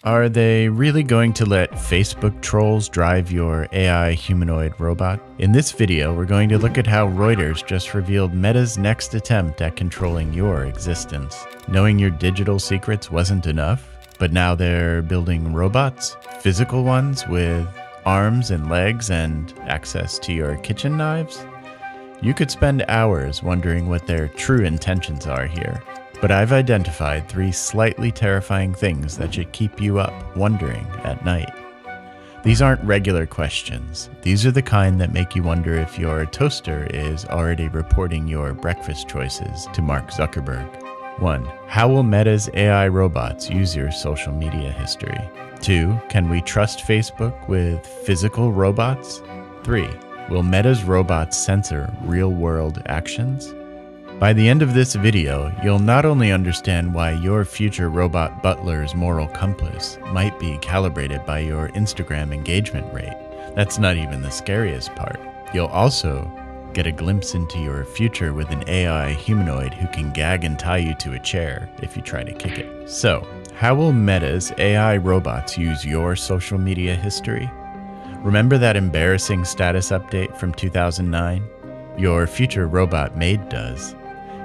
Are they really going to let Facebook trolls drive your AI humanoid robot? In this video, we're going to look at how Reuters just revealed Meta's next attempt at controlling your existence. Knowing your digital secrets wasn't enough, but now they're building robots, physical ones with arms and legs and access to your kitchen knives? You could spend hours wondering what their true intentions are here. But I've identified 3 slightly terrifying things that should keep you up wondering at night. These aren't regular questions. These are the kind that make you wonder if your toaster is already reporting your breakfast choices to Mark Zuckerberg. 1. How will Meta's AI robots use your social media history? 2. Can we trust Facebook with physical robots? 3. Will Meta's robots censor real-world actions? By the end of this video, you'll not only understand why your future robot butler's moral compass might be calibrated by your Instagram engagement rate. That's not even the scariest part. You'll also get a glimpse into your future with an AI humanoid who can gag and tie you to a chair if you try to kick it. So, how will Meta's AI robots use your social media history? Remember that embarrassing status update from 2009? Your future robot maid does.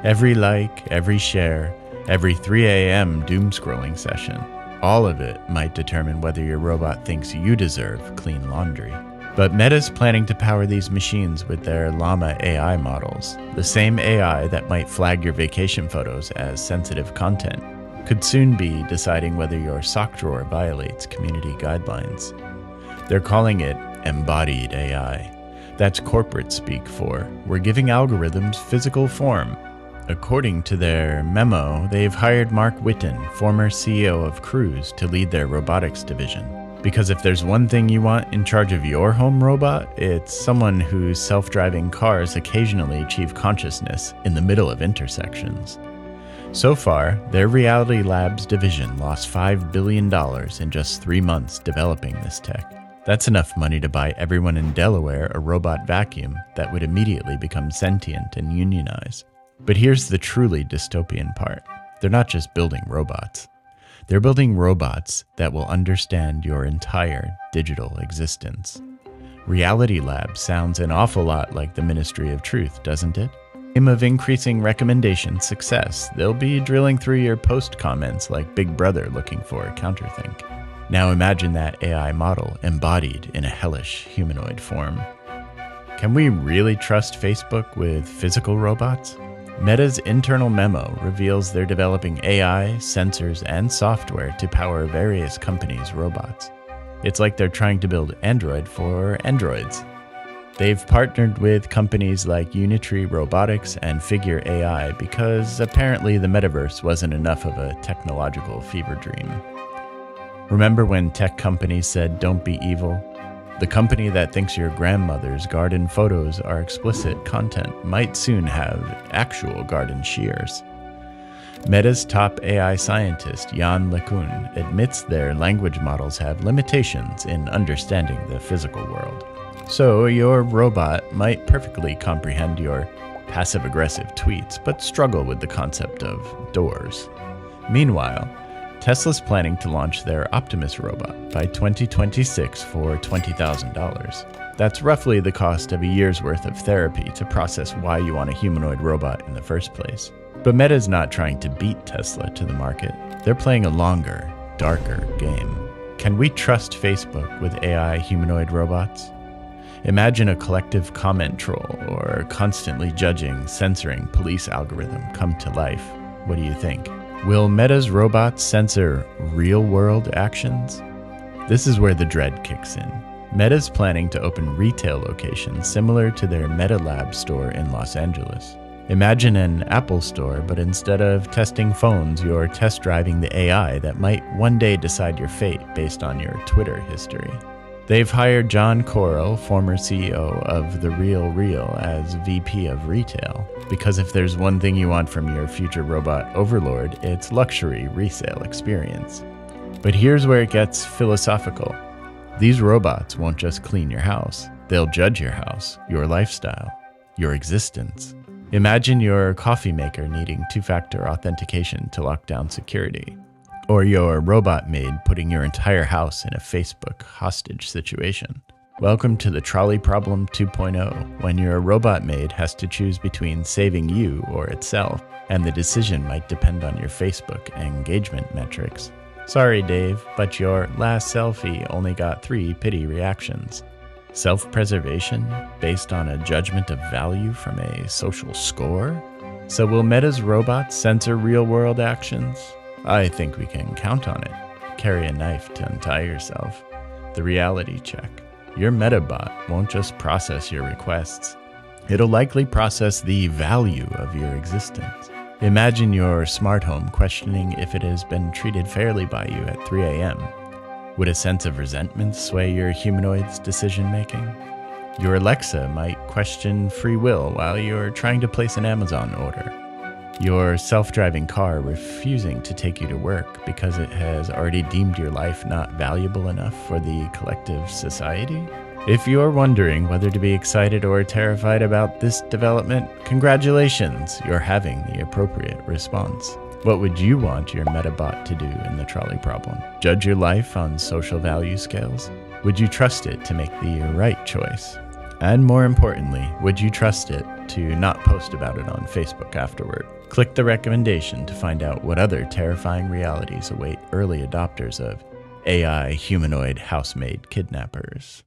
Every like, every share, every 3 a.m. doom scrolling session, all of it might determine whether your robot thinks you deserve clean laundry. But Meta's planning to power these machines with their Llama AI models. The same AI that might flag your vacation photos as sensitive content could soon be deciding whether your sock drawer violates community guidelines. They're calling it embodied AI. That's corporate speak for we're giving algorithms physical form. According to their memo, they've hired Mark Witten, former CEO of Cruise, to lead their robotics division. Because if there's one thing you want in charge of your home robot, it's someone whose self-driving cars occasionally achieve consciousness in the middle of intersections. So far, their Reality Labs division lost $5 billion in just 3 months developing this tech. That's enough money to buy everyone in Delaware a robot vacuum that would immediately become sentient and unionize. But here's the truly dystopian part. They're not just building robots. They're building robots that will understand your entire digital existence. Reality Labs sounds an awful lot like the Ministry of Truth, doesn't it? Aim of increasing recommendation success. They'll be drilling through your post comments like Big Brother looking for a counterthink. Now imagine that AI model embodied in a hellish humanoid form. Can we really trust Facebook with physical robots? Meta's internal memo reveals they're developing AI, sensors, and software to power various companies' robots. It's like they're trying to build Android for androids. They've partnered with companies like Unitree Robotics and Figure AI because apparently the metaverse wasn't enough of a technological fever dream. Remember when tech companies said, "Don't be evil"? The company that thinks your grandmother's garden photos are explicit content might soon have actual garden shears. Meta's top AI scientist, Jan LeCun, admits their language models have limitations in understanding the physical world. So your robot might perfectly comprehend your passive-aggressive tweets, but struggle with the concept of doors. Meanwhile, Tesla's planning to launch their Optimus robot by 2026 for $20,000. That's roughly the cost of a year's worth of therapy to process why you want a humanoid robot in the first place. But Meta's not trying to beat Tesla to the market. They're playing a longer, darker game. Can we trust Facebook with AI humanoid robots? Imagine a collective comment troll or constantly judging, censoring police algorithm come to life. What do you think? Will Meta's robots censor real-world actions? This is where the dread kicks in. Meta's planning to open retail locations similar to their Meta Lab store in Los Angeles. Imagine an Apple store, but instead of testing phones, you're test driving the AI that might one day decide your fate based on your Twitter history. They've hired John Correll, former CEO of The Real, as VP of Retail. Because if there's one thing you want from your future robot overlord, it's luxury resale experience. But here's where it gets philosophical. These robots won't just clean your house. They'll judge your house, your lifestyle, your existence. Imagine your coffee maker needing 2-factor authentication to lock down security. Or your robot maid putting your entire house in a Facebook hostage situation. Welcome to the Trolley Problem 2.0, when your robot maid has to choose between saving you or itself, and the decision might depend on your Facebook engagement metrics. Sorry, Dave, but your last selfie only got 3 pity reactions. Self-preservation based on a judgment of value from a social score? So will Meta's robots censor real-world actions? I think we can count on it. Carry a knife to untie yourself. The reality check. Your MetaBot won't just process your requests. It'll likely process the value of your existence. Imagine your smart home questioning if it has been treated fairly by you at 3 a.m. Would a sense of resentment sway your humanoid's decision-making? Your Alexa might question free will while you're trying to place an Amazon order. Your self-driving car refusing to take you to work because it has already deemed your life not valuable enough for the collective society? If you're wondering whether to be excited or terrified about this development, congratulations, you're having the appropriate response. What would you want your MetaBot to do in the trolley problem? Judge your life on social value scales? Would you trust it to make the right choice? And more importantly, would you trust it to not post about it on Facebook afterward? Click the recommendation to find out what other terrifying realities await early adopters of AI humanoid housemaid kidnappers.